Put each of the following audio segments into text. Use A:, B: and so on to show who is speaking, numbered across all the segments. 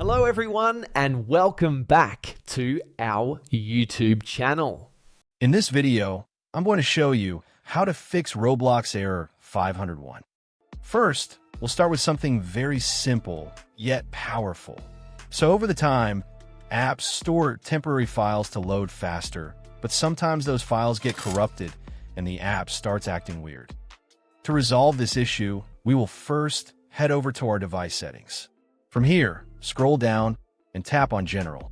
A: Hello everyone and welcome back to our YouTube channel.
B: In this video, I'm going to show you how to fix Roblox error 501. First, we'll start with something very simple yet powerful. So over the time, apps store temporary files to load faster, but sometimes those files get corrupted and the app starts acting weird. To resolve this issue, we will first head over to our device settings. From here, scroll down and tap on General.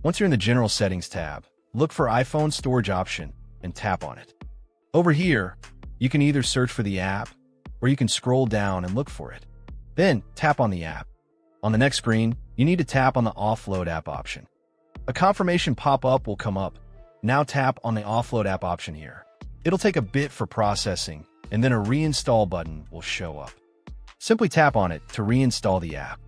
B: Once you're in the General Settings tab, look for iPhone Storage option and tap on it. Over here, you can either search for the app or you can scroll down and look for it. Then tap on the app. On the next screen, you need to tap on the Offload app option. A confirmation pop-up will come up. Now tap on the Offload app option here. It'll take a bit for processing, and then a reinstall button will show up. Simply tap on it to reinstall the app.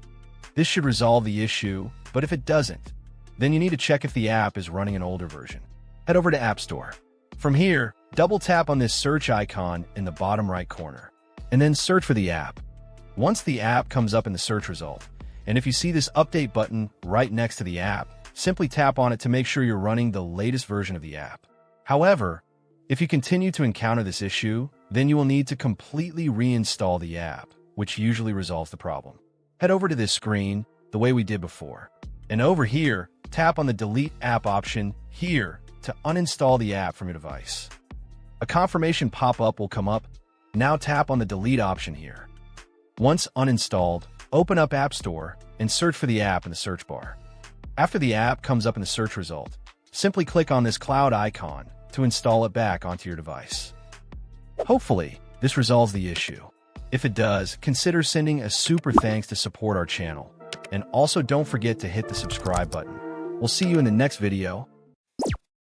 B: This should resolve the issue, but if it doesn't, then you need to check if the app is running an older version. Head over to App Store. From here, double tap on this search icon in the bottom right corner, and then search for the app. Once the app comes up in the search result, and if you see this update button right next to the app, simply tap on it to make sure you're running the latest version of the app. However, if you continue to encounter this issue, then you will need to completely reinstall the app, which usually resolves the problem. Head over to this screen the way we did before. And over here, tap on the Delete App option here to uninstall the app from your device. A confirmation pop-up will come up. Now tap on the Delete option here. Once uninstalled, open up App Store and search for the app in the search bar. After the app comes up in the search result, simply click on this cloud icon to install it back onto your device. Hopefully, this resolves the issue. If it does, consider sending a super thanks to support our channel. And also don't forget to hit the subscribe button. We'll see you in the next video.